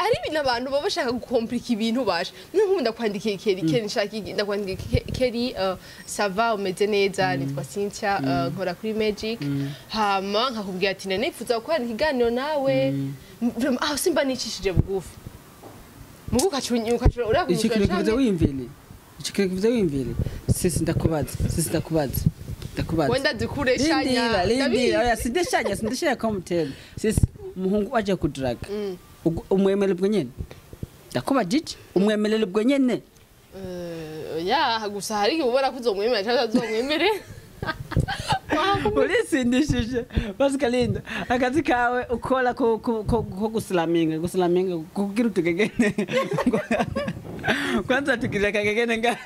hari ibintu abantu baba bashaka gukomplika ibintu basha nkunda kwandikiye Keri nshaka ndakwandikiye Keri sava umeze neza nitwa Cynthia nkora kuri Magic hama nkakubwira ati nifuza gukora ikiganiro nawe aho simba nicishije bugufi mugu kacunyuka ikikivuze wimvire sisi ndakubaza wenda dukureshanya oya sindeshanya ko mutera sisi umuhungu aje kudraga umwemere bwo nyene ndakuba jiji umwemerere bwo nyene ya gusa hari ubona ko uzomwemera cyangwa uzomwemere urisindishije Pascalinda akazi kawe ukora ko guslaminga kugira utugegene kwanza tukira kagegene nga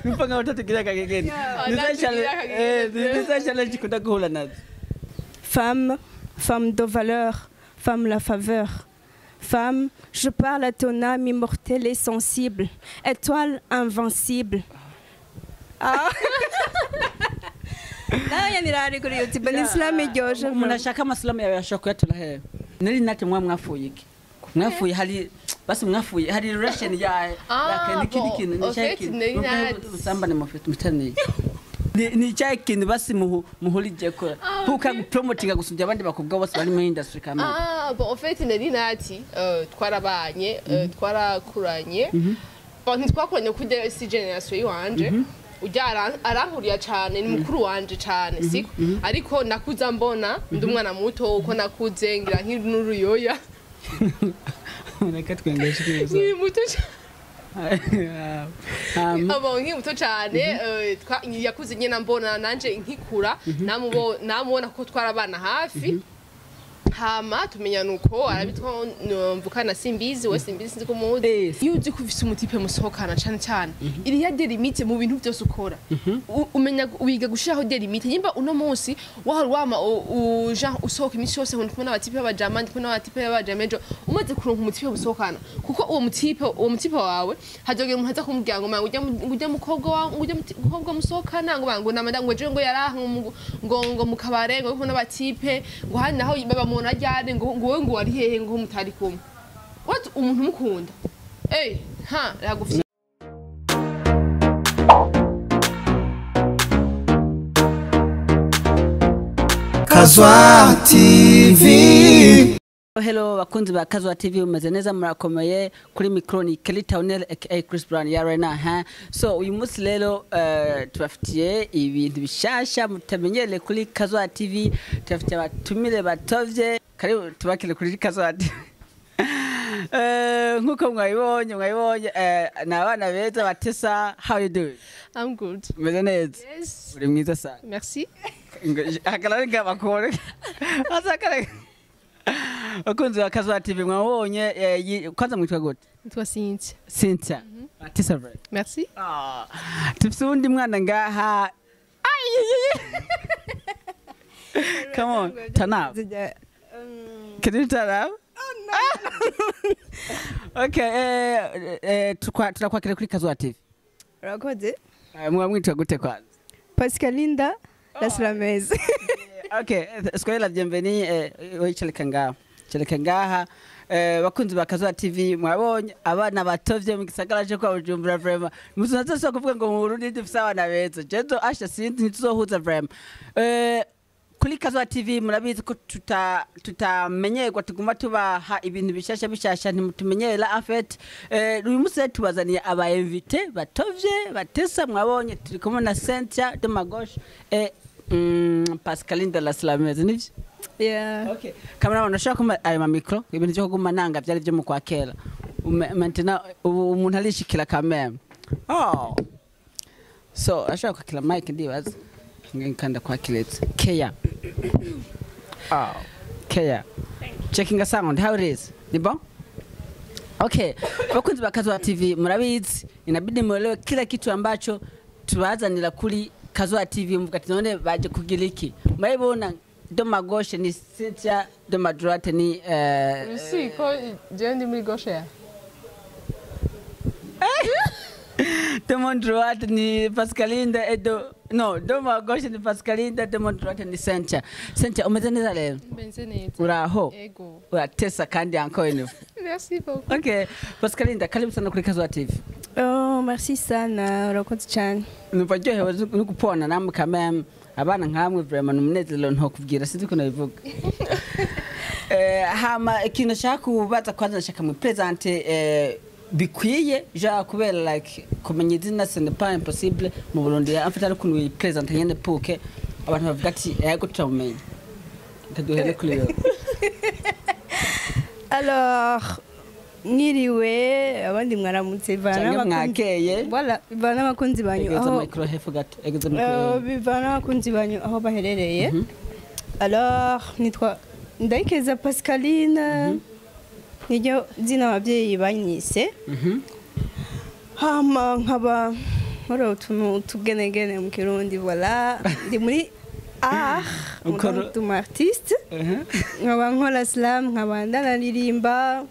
mpanga utatukira kagegene nizashale challenge kudakuhula nazo femme de valeur, femme la faveur. Femme, je parle à ton âme immortelle et sensible, étoile invincible. Ah. Naya nirari kuri YouTube ni Islam ijoje. Munashaka amaslamu yawe yashaka yatula he. Nari nati mwafuye iki? Mwafuye hari basi mwafuye hari relation ya kindi kintu ni cyaki. Usambane mufite mutani. Ni cyaki basi muhurije ko. Kuka promoting gusubya abandi bakobwa bose bari mu industry kamwe. Bon en fait nari nati twarabanye twarakuranye. Bon ntitwakuranye kuri si generation yanje. Ujya arankuriya cyane ni mukuru wanje cyane siko ariko nakuza mbona ndi umwana muto uko nakuze ngira nk'inuruyoya reka twengeshe kibazo ni muto abo muto cyane yakuze nyina mbona nanje nkikura namubona ko twarabana hafi hama tumenya nuko arabitwa mvukana simbizi we simbizi sinzi ko mude yuzi kufisa umutipe musohokana cyane iri ya delimite mu bintu byose ukora umenya wiga gushiraho delimite nyimba uno munsi wama Jean usohoka imisi yose ngo kubona abatipe b'abajama ndi kubona abatipe b'abajamejo umaze kuronka umutipe musohokana kuko uwo mutipe wawe hajogera umuntu aza kumubwira ngo ujya mukobwa wawe ujya mukobwa musohokana ngo namanda ngo je ngo yaraha ngo mukabare ngo kubona abatipe ngo hani naho baba najyane ngo wari hehe ngo mutari kumwe what umuntu mukunda ragufite Kazwa TV. Hello bakunzi ba Kazwa TV umeze neza murakomeye kuri micro ni Kelly Townel aka Chris Brown ya Rena so uyu munsi rero tubafitiye ibintu bishasha mutamenyere kuri Kazwa TV tubafitiye abatumire batovye kari tubakire kuri Kazwa TV nkuko mwayibonye nabana beza batesa how you doing I'm good umeze neza uri mwiza sana merci akalari ngabakore asakare Bakunzi wa Kazwa TV mwabonye kwanza mwitwa gute? Nitwa Cynthia. Atisa vrai. Merci. Tufise undi mwana ngaha. Come on, turn up. Can you turn up? Oh no. Okay, tutakwakira kuri Kazwa TV. Urakoze? Mwamwitwa gute kwanza? Pascalinda Laslamez. Okay, soyez la bienvenue cheleka ngaha bakunzi ba Kazwa TV mwabonye abana batovye mu gisagara cyo kwa Bujumbura vraiment muzaza so kuvuga ngo mu Burundi dufise abana beza jeto asha sinzi ntituzohuza vraiment kuri Kazwa TV murabizi ko tutamenyerwa tuguma tubaha ibintu bishasha ntimutumenyera en fait uyu munsi tubazaniye aba invité batovye batesa mwabonye turi kumwe na Cynthia de Magoshe Pascalinda Laslamez nivyo yeah okay kamera unashaka kuma ayo micro ibintu byo kuguma nanga byari byo mu kwakera maintenant umuntu alishikira kamera so ashaka kwakira mic ndibaza ngikanda kwakiretse Keya Keya checking a sound how it is nibo okay bakunzi ba Kazwa TV murabizi inabidi muelewe kila kitu ambacho tubazanira kuri Kazwa TV mvugati none baje kugiriki mwayibona de Magoshe ni Cynthia de Madroite ni si ko je ndi muri gauche ya de Madroite ni Pascalinda edo no doma gauche ni Pascalinda doma droite ni Cynthia. Cynthia umeze neza rero Mbenze neza. uraho Ego. uratesa kandi encore une fois. Merci beaucoup. Okay Pascalinda karibu sana kuri Kazwa TV. Oh, merci sana, urakoze cyane. Nubaryohewe no kupona namwe kameme abana nkamwe vraiment numunezero nto kubwira sinzi ko nabivuga. Hama ikintu nshaka kubaza kwanza nshaka mu presente bikwiye ja kubera like kumenya izina ce n'est pas impossible mu Burundi en fait ariko ni presente nyene puke abantu bavuga ati yego turamenya kaduhere kuri yo. Alors, niriwe abandi mwaramutse bana mwakeye voilà bana bakunzi banyu aho micro hefu gato egeze micro bana bakunzi banyu aho baherereye. Alors ndayikeza Pascaline niryo zina ababyeyi banyise. Hama nkaba muri utuntu tugenegene mu Kirundi voilà ndi muri artiste nkaba nkora slam nkaba ndanaririmba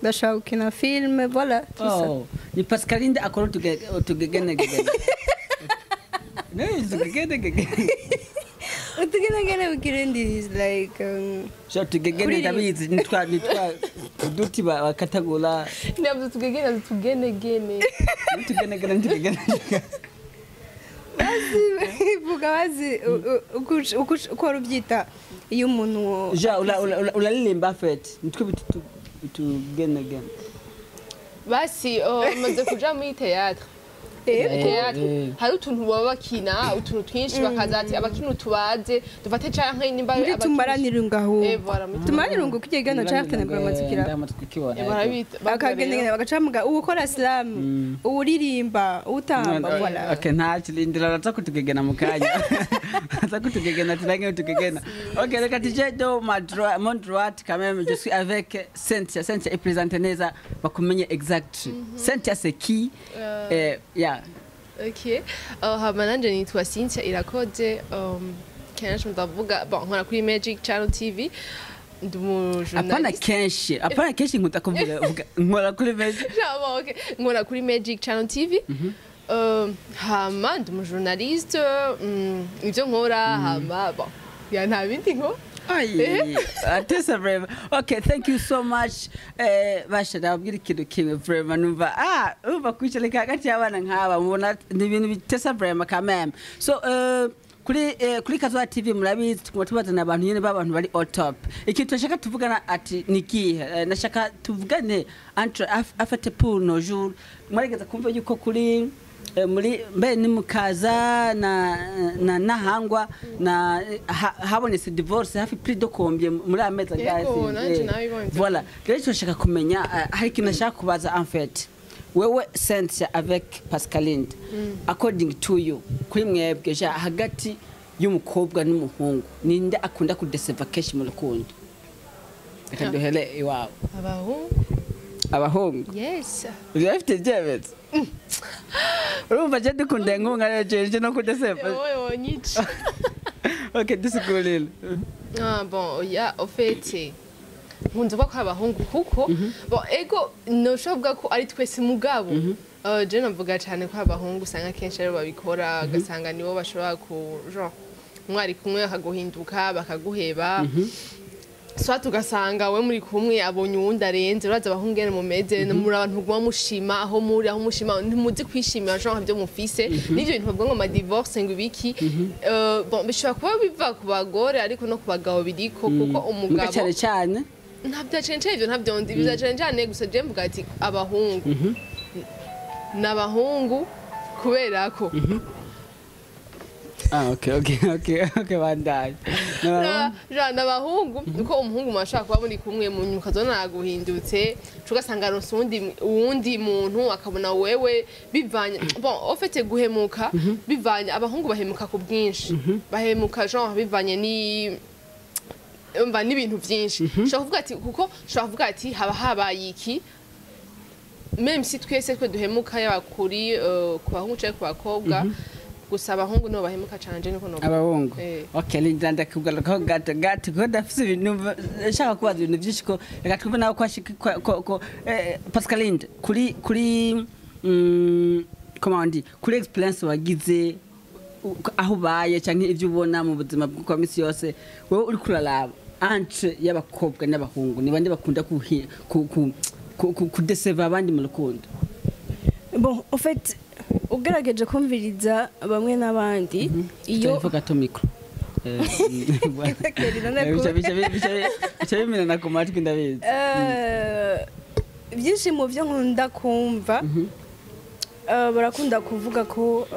ndashaka gukina film voilà tout ça. Ni Pascaline akora tugegenegene utugenegene mu Kirundi is like so tugegene ndabizi nitwa duti bakatagura Nabyo tugenegene vuga bazi uko rubyita iyo umuntu ja ulalimba fete nitwe tugenegene basi maze kuja muri théâtre. Hari utuntu baba bakina utuntu twinshi bakaza ati abakina tubaze dufate canke nimba tumaranira ngaho voilà tumaranira ngo kigegana cyane baramazikira bakagenegene bagacamuga ukora slam uririmba utamba voilà. Okay nta kilindira ratsa kutugegena mukanya ratsa kutugegena turange tugegena. Okay reka tije do mon droite quand même je suis avec Cynthia est présentée neza bakumenye exact. Cynthia c'est qui yeah. Okay. Hama nanje nitwa Cynthia irakoze kenshi ndavuga nkora kuri Magic Channel TV ndumu journalist. Apana kenshi nkuta kuvuga nkora kuri Magic. Okay. Nkora kuri Magic Channel TV. Hama ndumu journalist ivyo nkora hama ya nta bindi nko. Atesa vraiment. Okay, thank you so much. Basha ndabwira ikintu kimwe vraiment numva umva kwicarika hagati y'abana nk'aba mubona ni ibintu bitesa vraiment quand même. So kuri Kazwa TV murabizi tubazana abantu nyene b'abantu bari all top. Ikintu nashaka tuvugana ati nikihe nashaka tuvugane entre afate pour nos jours mwarigeza kumva yuko kuri muri mbe ni mukaza na nahangwa na habonetse divorce hafi plus de combien muri ameza gazi. Voilà rero nshaka kumenya hari ikintu nashaka kubaza en fait wewe Cynthia avec Pascaline according to you kuri mwebwe ja hagati y'umukobwa n'umuhungu ninde akunda kudeseva keshi mu rukundo akaduhere iwabo abahungu yes urafite jebet urumva je dukunda inkunga rero je no kudeseva nyici. Okay dusigurira Bon ya au fait nkunze ko abahungu kuko bon ego no shovuga ko ari twese mugabo je navuga cyane ko abahungu usanga kenshi rero babikora gasanga nibo bashobora ku genre mwari kumwe akaguhinduka bakaguheba soit tugasanga we muri kumwe abonye uwundi arenze uraza abahungene mu meze muri abantu gwa mushima aho muri aho mushima ntimuzi kwishimira genre byo mufise n'ivyo bintu bavuga ngo ma divorce ngo ibiki bon bishobora kuba biva ku bagore ariko no ku bagabo biriko kuko umugabo cyane ntabyo cenje ivyo ntabyo ndi bizacenjane gusa je mvuga ati abahungu n'abahungu kubera ko okay bandai n'abahungu uko umuhungu mashaka kuba muri kumwe mu nyuka zona naguhindutse tugasanga ronse uwundi muntu akabona wewe bivanye bon en fait guhemuka bivanye abahungu bahemuka ku bwinshi bahemuka genre bivanye umva n'ibintu byinshi shaka kuvuga ati kuko shaka kuvuga ati haba habaye iki même si twese twe duhemuka y'abakuri ku bahungu cyangwa ku bakobwa gusa abahungu no bahemuka cyane niko no abahungu okay ndanda kubwira ko gato ko dafise ibintu nshaka kubaza ibintu byinshi ko reka twumve nawe ko Pascaline kuri comment on dit kuri experience wagize aho ubaye cyangwa ibyo ubona mu buzima bwa misi yose wowe uri kuraraba entre y'abakobwa n'abahungu ni bande bakunda kudeseva abandi mu rukundo? Bon, en fait, ugerageje kumviriza bamwe n'abandi iyo ivuga to micro bimena ku matwi ndabizi. Byinshi mu byo nkunda kumva barakunda kuvuga ko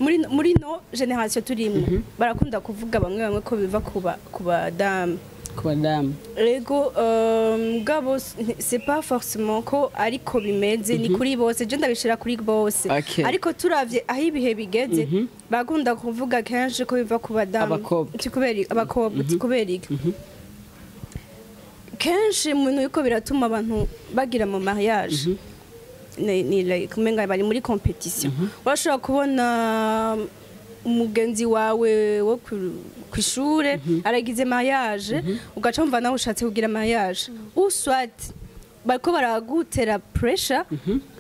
muri no generation turimo barakunda kuvuga bamwe ko biva ku badamu. Rego ngabo c'est pas forcément ko ariko bimeze ni kuri bose je ndabishira kuri bose ariko turavye aho ibihe bigeze bagunda kuvuga kenshi ko biva ku badamu abakobwa kubera kenshi umuntu yuko biratuma abantu bagira mu mariage ni like kumenga bari muri competition washobora kubona umugenzi wawe wo kwishure aragize mariage ugaca umva nawe ushatse kugira mariage ou soit bariko baragutera pressure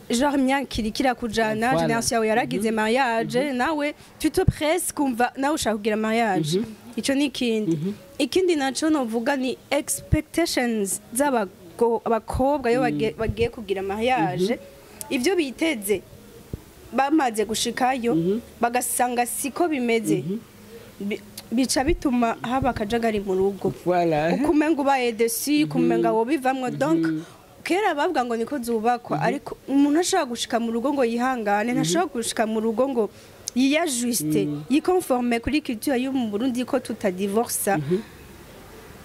genre myakiri kira kujana generation yawe yaragize mariage nawe tu te presses kumva nawe ushaka kugira mariage ico ni ikindi naco novuga ni expectations z'abakobwa yo bagiye kugira mariage ivyo biteze bamaze gushikayo bagasanga siko bimeze bica bituma haba akajagari mu rugo ukumenga ubaye dessus kumenga wo bivamwo donc kera bavuga ngo niko zubakwa ariko umuntu ashaka gushika mu rugo ngo yihangane ntashaka gushika mu rugo ngo yiyajuste yiconforme kuri culture yo mu Burundi ko tutadivorce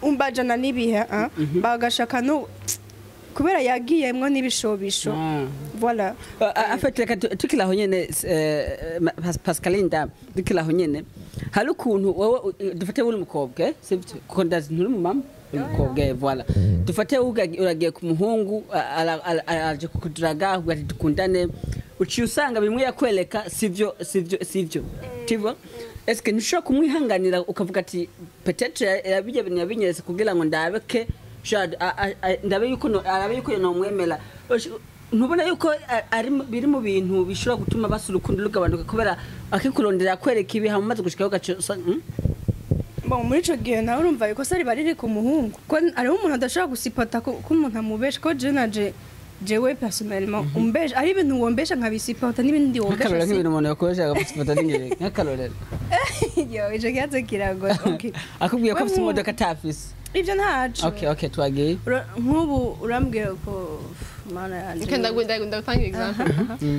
umbajana nibihe bagashaka no kubera yagiyemwo n'ibishobisho voilà afateka tukilaho nyene Pascalinda tukilaho nyene hari ukuntu wowe dufate uri umukobwa sivyo kuko ndazi nturi mu mama umukobwa voilà dufate uragiye ku muhungu araje kukuduraga ugati dukundane uciye usanga bimwe yakwereka sivyo tivo est-ce que nishobora kumwihanganira ukavuga ati peut-être yabinyeretse kugira ngo ndabeke ndabe yuko nomwemera ntubona yuko biri mu bintu bishobora gutuma basa urukundo rugabanuka kubera akikurondera kwereka ibi hamaze gushikaho gace bon muri ico gihe nawe urumva yuko sari bariri ku muhungu ko ariho umuntu adashobora gusipota ko umuntu amubesha ko jewe personnellement umbesha ari ibintu wombesha nkabisipota n'ibindi wombesha akarora nk'ibintu umuntu yakoresha agusipota n'ingere nk'akarorero yo ico kibazo kiragoye okay akubwiye ko afite imodoka atafise ivyo ntaco okay twagiye nk'ubu urambwiye ko mana yanje ndagutanga example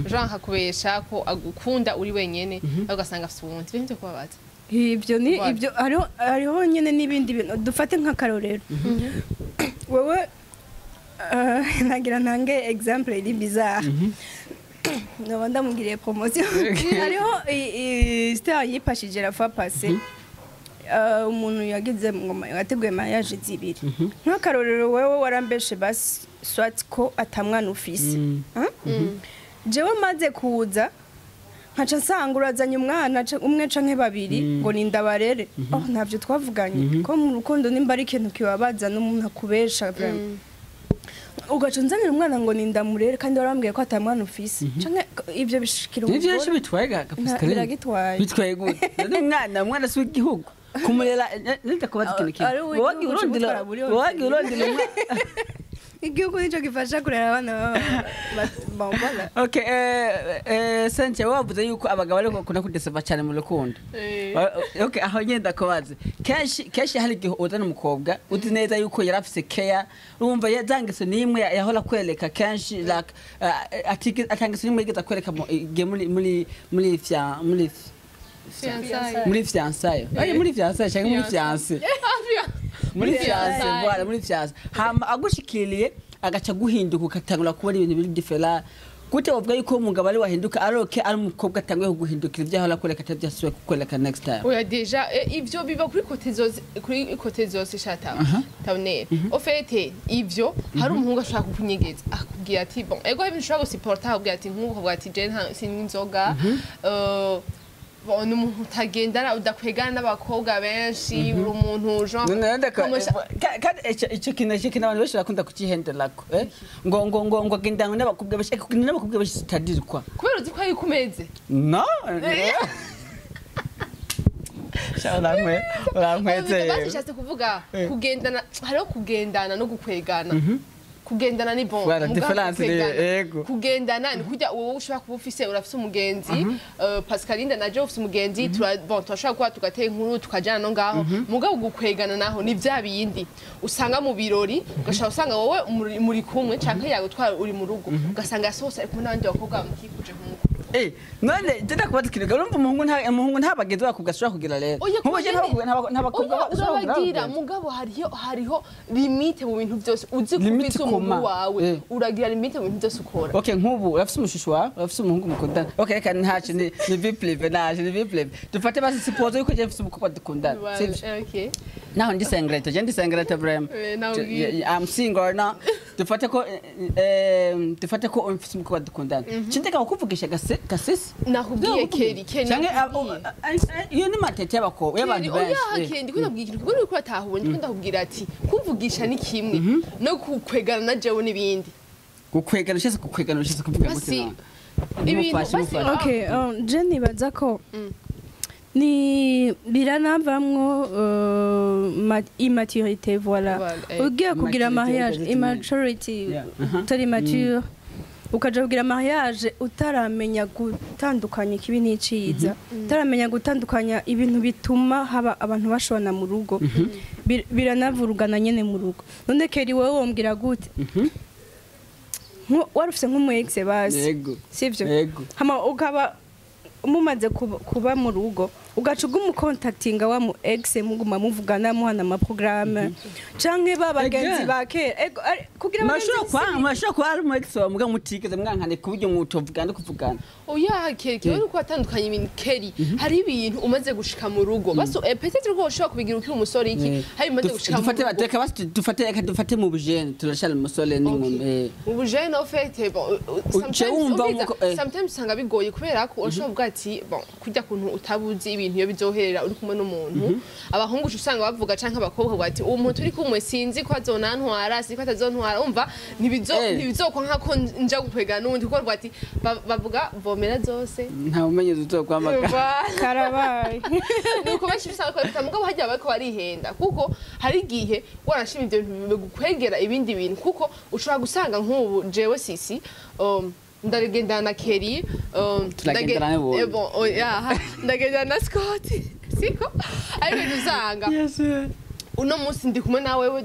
Jean hakubesha ko agukunda uri wenyene ugasanga afite ubundi ibintu kubabaza ivyo ni ivyo ariho nyene n'ibindi bintu dufate nk'akarorero wewe nagira ntange example iri bizarre no ndamugiriye promotion ariho star yipashije la fois passée umuntu yagize ngoma yateguye mariage zibiri nk'akarorero wewe warambeshe basi swat ko atamwana ufise jewe maze kuza nkaca nsanga urazanye umwana umwe canke babiri ngo nindabarere ntavyo twavuganye ko mu rukundo nimba ari ikintu kibabaza n'umuntu akubesha vraiment ugaca nzanira umwana ngo nindamurere kandi warambwiye ko atamwana ufise canke ivyo bishikira umugore ivyo bitwaye bitwaye gute umwana si w'igihugu kumurera nenda kubaza ikintu kimwe wagi urondera igihugu nico gifasha kurera abana bambala okay Sanje wavuze yuko abagabo ari bakunda kudeseva cyane mu rukundo okay aho nyenda kubaza keshi hari igihe uzana umukobwa uzi neza yuko yarafise care urumva yazangise nimwe yahora kwereka keshi like atangise nimwe yigeza kwereka muri fiançailles ari muri fiançailles cyangwa muri fiancé voilà muri fiancé hama agushikiriye agaca guhinduka ukatangura kubona ibintu biri different gute wavuga yuko umugabo ari wahinduka aroke ari umukobwa atangwe guhindukira ibyaho lakoreka atabyasuye kukoleka next time oya deja ivyo biba kuri côté zose shata tabone au fait ivyo hari umuhungu ashaka kukunyegeza akubwira ati bon ego ibintu ushaka gusupporta akubwira ati nk'uko akubwira ati je sinzoga umuntu utagendana udakwegana n'abakobwa benshi uri umuntu icyo kintu abantu benshi bakunda kukihenderako ngo agendana n'abakobwa benshi kugenda n'abakobwa benshi zitadirwa kubera uzi ko ari kumeze no urankweze bashatse kuvuga kugendana hariho kugendana no gukwegana kugendana ni bon Voilà, difference yego. kugendana ni kujya wowe ushobora kuba ufise urafise umugenzi Pascaline na Joe ufise umugenzi turashobora kuba tugateye inkuru tukajana no ngaho mugabo gukwegana naho ni vya bindi usanga mu birori ugashaka usanga wowe muri kumwe canke yawe twara uri mu rugo ugasanga yasohose ari kumwe n'abandi bakobwa mukikuje nk'uko none jenda kubatikirika urumva umuhungu ntabagenzi bakugashobora kugira rero nk'ubuje ntabakobwa urabagira mugabo hariho limite mu bintu byose uzi kubiza umuhungu wawe uragira limite mu bintu byose ukora okay nk'ubu urafise umushushu wawe urafise umuhungu mukundana okay reka ntacu ni viplive naje ni viplive dufate basi suppose yuko je mfise umukobwa dukundana okay naho ndi sengreta je ndi sengreta vraiment I'm single now dufate ko mfise umukobwa dukundana cindeka kukuvugisha gasisi nakubwiye keri iyo ni matete y'abakobwa y'abantu benshi kendi kunabwira ikintu kuko uriko atahubonye ko ndakubwira ati kuvugisha ni kimwe no kukwegana na jewe n'ibindi gukwegana ushese kuvuga gute ibintu okay je nibaza ko ni biranavamwo immaturité voilà ugiye kugira mariage immaturity utari mature ukaja kugira mariage utaramenya gutandukanya ikibi n'iciza utaramenya gutandukanya ibintu bituma haba abantu bashobana mu rugo biranavurugana nyene mu rugo none keri wewe wombwira gute warufise nk'umu ex basi sivyo hama ukaba mumaze kuba mu rugo ugaca umukontaktinga wa mu ex muguma muvugana muhana amaprograme canke babagenzi bake kugira mashobora kuba ari mu ex wa muga mutigeze mwankane kuburyo mutovugana kuvugana oya keke uri kwatandukanya ibintu keri hari ibintu umaze gushika mu rugo baso peut-être ko ushobora kubigira ukiri umusore iki hari umaze gushika mu rugo dufate mu bujene turashara umusore n'inkumi mu bujene en fait bon sometimes usanga bigoye kubera ko ushobora kuvuga ati bon kujya kuntu utabuzi ibintu iyo bizoherera uri kumwe n'umuntu abahungu usanga bavuga canke abakobwa bati uwo muntu uri kumwe sinzi ko azonantwara sinzi ko atazontwara umva ntibizokwa nkako nja gukwegana n'undi kuko rwati bavuga vomera zose nta umenye uzokwamagana karabaye nuko benshi bisanga ko mugabo hajya bako barihenda kuko hari igihe warashima ibyo bintu gukwegera ibindi bintu kuko ushobora gusanga nk'ubu jewe sisi ndagendana na Keri ndagendana na Scott siko ariko dusanga uno munsi ndi kumwe nawe we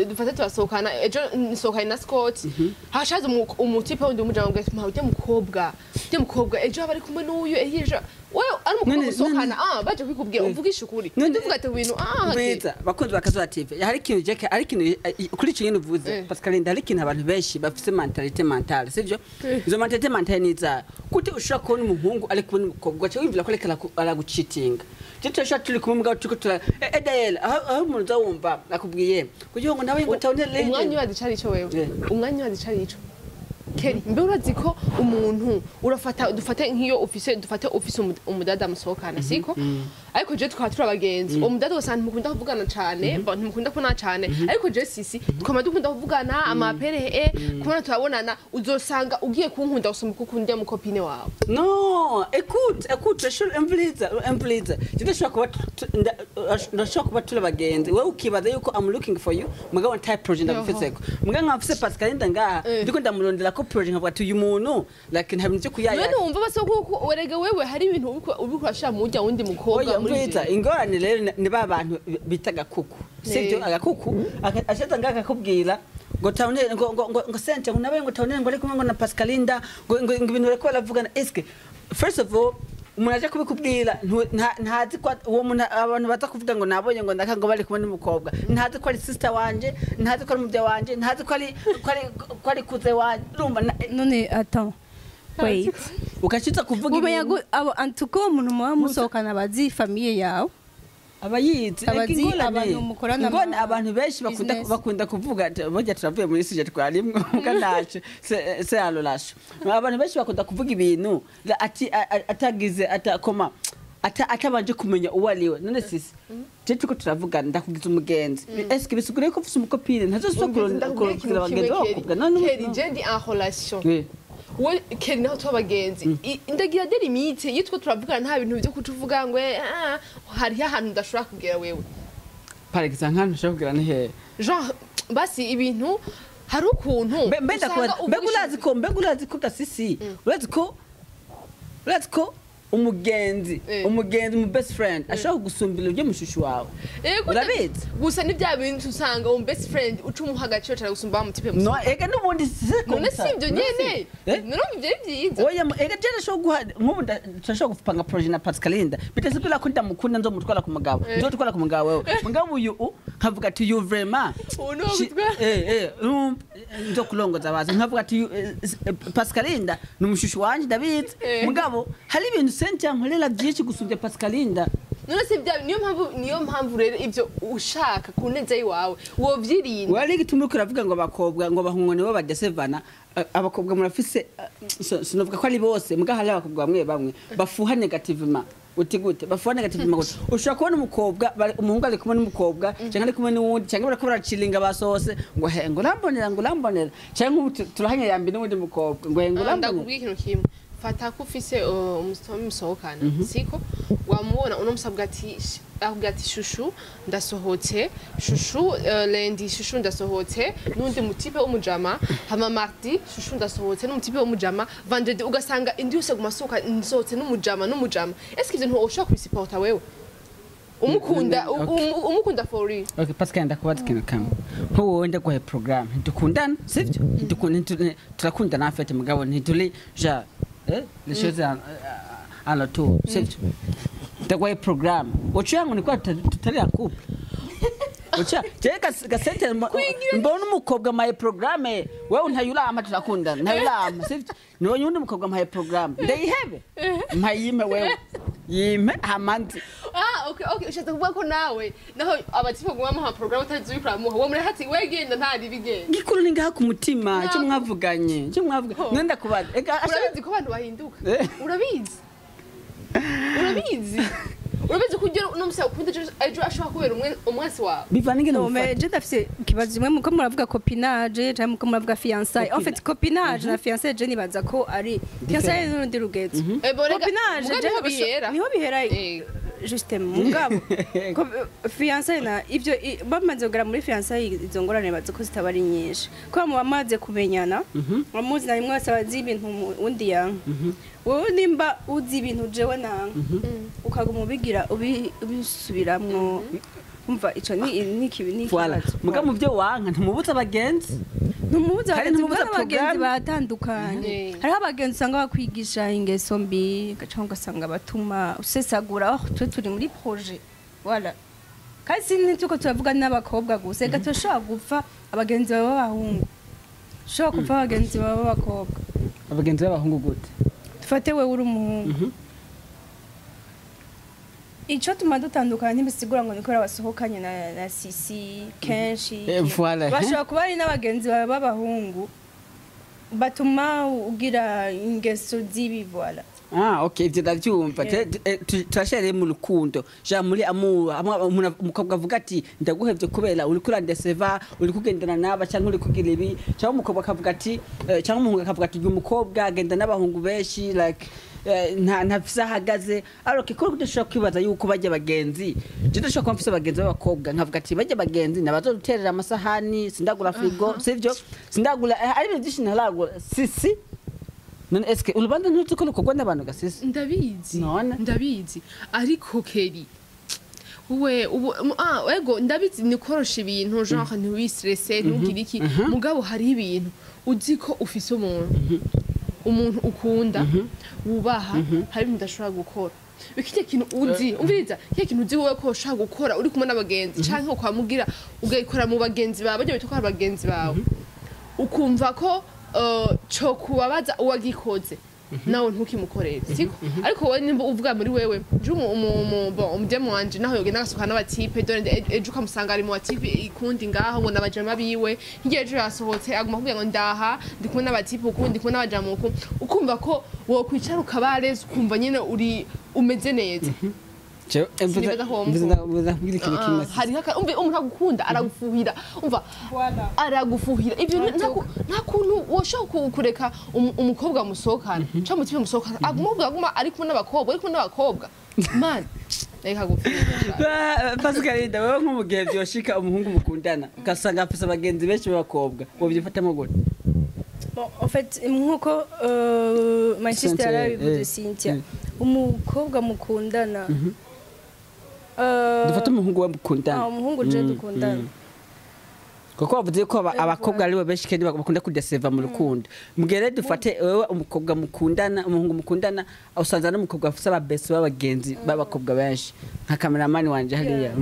dufate turasohokana ejo nsohokana na Scott hashaze umutipe wundi umujana ngo ati ujye mukobwa ejo abari kumwe n'uyu ejo wewe ari mukobwa gusohokana baje kwikubwira uvugisha ukuri nduvuga ati ibintu beza bakunze bakazuba TV hari ikintu jeke ari ikintu kuri cyo nyine uvuze Pascaline hari ikintu abantu benshi bafite mentalite mentale sivyo izo mentalite mentale niza kuti ushaka kubona umuhungu ari kubona umukobwa cyo wimvira ko reka aragucitinga Jitosha tuli kumumga tukutula edel aho umuntu zawumva nakubwiye kugira ngo nawe ngo tawonere umwanya wadicari ico wewe umwanya wadicari ico Keri mbe urazi ko umuntu urafata dufate nk'iyo dufate office umudada musohokana siko ariko je twaba turabagenzi umudada wose ntimukunda kuvugana cyane ntimukunda kuna cyane ariko je sisi twama dukunda kuvugana amapere kubona turabonana uzosanga ugiye kunkunda usumbuka ukundya mu copine wawe no écoute je impliza ndashobora kuba turabagenzi wewe ukibaza yuko I'm looking for you mugabo type project ndagufiseko muga nkafise Pascaline ngaha ndiko ndamurondera ko project nkavuga ati uyu muntu like ntabintu cyo kuyaya none wumva base kuko werega wewe hari ibintu ubikurasha mujya wundi mukobwa mvita ingorane rero ni ba bantu bita gakuku sivyo agakuku ashata ngaka kubwira ngo tawunere ngo sente ngo nawe ngo tawunere ngo ariko ngo na Pascaline ngo ibintu reko baravugana eske first of all umuntu aje kubikubwira ntazi ko uwo muntu abantu baza kuvuga ngo nabonye ngo ndaka ngo bari kumwe n'umukobwa ntazi ko ari sister wanje ntazi ko ari mubye wanje ntazi ko ari kuze wanje urumva none attends wait ukashitsa kuvuga ibintu abo antuko umuntu musohokana bazi famille yawe abayizi abantu mukorana abantu benshi bakunda kuvuga burya turavuye muri sije twarimwe nganace c'est alolash abantu benshi bakunda kuvuga ibintu atagize atakoma atabanje kumenya uwo ariwe none sisi je tuko turavuga ndakugiza umugenzi est-ce que bisugure ko ufite umukopine ntazosokura kugira abagenzi bakubwa none je ndi en relation we keri naho tubagenzi ndagira de limite yitwa turavugana nta bintu byo kutuvuga ngo hari ahantu ndashobora kugera wewe par exemple nkantu ushaka kugira ni he genre basi ibintu hari ukuntu mbega urazi ko gasisi urazi ko umugenzi mu best friend ashaka gusumbira ibyo mushushu wawe urabizi gusa ni bya bintu usanga mu best friend uca umuhagati cyane gusumba mu tipe no ega nubundi none si ibyo nyene none ibyo byiza oya ega jana sho guha nk'ubu ndashaka gupanga projet na Pascalinda biteze bila ko ndamukunda nzo mutwara ku mugabo nzo twara ku mugabo wewe mugabo uyu nkavuga ati you vraiment nzo kulongoza abazi nkavuga ati Pascalinda numushushu wanje ndabizi mugabo hari ibintu sentya nkorera byinshi gusumbya Pascalinda none se bya niyo mpamvu rero ibyo ushaka kuneza yiwawe wo vyirinda wari gitumye kuravuga ngo abakobwa ngo bahungu nibo badesevana abakobwa murafise sinovuga ko ari bose muga hari abakobwa bamwe bafuha negativement uti gute bafuha negativement gute ushaka kubona umukobwa umuhungu ari kumwe n'umukobwa cyangwa ari kumwe n'uwundi cyangwa barako baracilinga basose ngo he ngo urambonera cyangwa turahanya yambi n'undi mukobwa ngo he ngo urambonera ndakubwira ikintu kimwe fata ko ufise umusitoma musohokana siko wamubona unomusabwa ati shushu ndasohotse shushu lendi shushu ndasohotse n'undi mutipe w'umujama hama mardi shushu ndasohotse n'umutipe w'umujama vendredi ugasanga indi yose gumasohoka nsohotse n'umujama est-ce que ibyo ushaka kubisipota wewe umukunda for real okay Pascal ndakubaza ikintu kamwe wowe ndaguhe program dukundana sivyo turakundana afite mugabo ntituli ja les choses à la tour c'est the program ocho yangu ni kwa tutali ya couple ocha cheka gasente mbona umukobwa my program wewe ntayulama turakundana ntayulama sivyo niwe nyundi umukobwa my program ndayihebe mpayime wewe yime hamanzi okay ushatse kuvuga ko nawe naho abatipo guma mu program utazi kuramuha wo muri hati wegenda ntari bigenda gikuru ni ngaha ku mutima cyo mwavuganye nenda kubaza urabizi ko abantu bahinduka urabizi kugira unomusaba kundi ejo ashaka kubera umwasi wawe bivanige no je ndafise kibazo imwe muko muravuga copinage cyangwa muko muravuga fiançailles en fait copinage na fiançailles je nibaza ko ari fiançailles n'urundi rugezo copinage niho bihera justement mugabo fiançailles na ivyo bamaze kugera muri fiançailles izo ngorane bazo ko zitabari nyinshi ko bamaze kumenyana bamuzi na rimwe basabazi ibintu undi ya wowe nimba uzi ibintu jewe nanga ukaguma ubigira ubisubiramwo umva ico ni voilà muga mu byo wanka ntumubuza abagenzi abagenzi batandukanye hariho abagenzi usanga bakwigisha ingeso mbi cyangwa ugasanga batuma usesagura twe turi muri projet voilà kandi nituko turavuga n'abakobwa gusa gato shaka gupfa abagenzi b'abahungu shaka gupfa abagenzi b'abakobwa abagenzi b'abahungu gute fate wewe uri umuhungu ico tuma dutandukana ntibisigura ngo nikora basohokanye na sisi kenshi bashobora kuba ari n'abagenzi b'abahungu batuma ugira ingeso z'ibi voilà okay ivyo ndavyumva turashere mu rukundo ja muri umukobwa avuga ati ndaguhevye kubera uri kurandeseva uri kugendana naba cyangwa uri kugira ibi cyangwa umukobwa akavuga ati cyangwa umuhungu akavuga ati umukobwa agenda n'abahungu benshi like ntafise ahagaze alors ko kudashaka kwibaza yuko bajya bagenzi je ndashaka kwamfisa abagenzi b'abakobwa nkavuga ati bajya bagenzi nabazoterera amasahani sindagura frigo sivyo sindagura ari ibintu byinshi ntaragura sisi none eske urubanda ntuzi ko rukorwa n'abantu gasisi ndabizi ariko keri ego ndabizi nikorosha ibintu genre ntiwistresse ntugire iki mugabo hari ibintu uzi ko ufise umuntu ukunda wubaha hari ibintu udashobora gukora bikije kintu uzi umviriza kije kintu uzi wowe ko ushaka gukora uri kumwe n'abagenzi canke ukamugira ugayikora mu bagenzi bawe bajya bita ko ari abagenzi bawe ukumva ko cyo kubabaza uwagikoze nawe ntukimukorere siko ariko wowe nimba uvuga muri wewe je umujemo wanje naho yogenda gasuka n'abatipe dore ejo ukamusanga ari mu batipe ikundi ngaho ngo nabajama biwe ngiye ejo yasohotse aguma kuvuga ngo ndaha ndi kumwe n'abatipe ukundi kumwe n'abajamuko ukumva ko wo kwicara ukabareza ukumva nyine uri umeze neza mbwira ikintu kimwe hari umve umuntu agukunda aragufuhira umva aragufuhira ibyo nta kuntu woshobora kureka umukobwa musohokana cyangwa mutipe musohokana aguma ari kumwe n'abakobwa man reka gufuhira Pascalinda wewe nk'umugenzi yoshika umuhungu mukundana ugasanga afise abagenzi benshi b'abakobwa wobyifatamo gute? Bon, en fait, nkuko my sister arabivuze Cynthia, umukobwa mukundana. Dufata umuhungu wa mukundana. Umuhungu je dukundana. Kuko bavuze ko abakobwa ari bo benshi kandi bakunda kudeseva mu rukundo. Mugere dufate wewe umukobwa mukundana, umuhungu mukundana, usanza n'umukobwa afite ababesi b'abagenzi b'abakobwa benshi. Nka cameraman wanje hariya.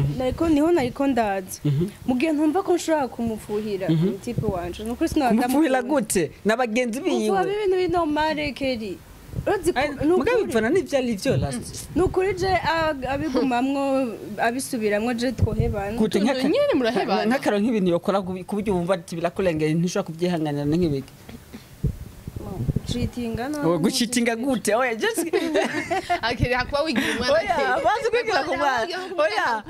Niho nariko ndaza. Mugihe ntumva ko nshobora kumufuhira type wanje. Nuko kumufuhira gute? N'abagenzi biwe. Uva ibintu binomare keri. Mugabe bivana n'ivyo ari vyo last. Nukuri je abigumamwo abisubiramwo je twohebana. Nyene murahebana. Nk'akaro nk'ibintu yokora kuburyo wumva ati birakurengera ntishobora kubyihanganira nk'ibiki. Cheatinga no. Guchitinga gute? Oya just akiri hakuba wigira umwana. Oya bazi kwigira ku mwana.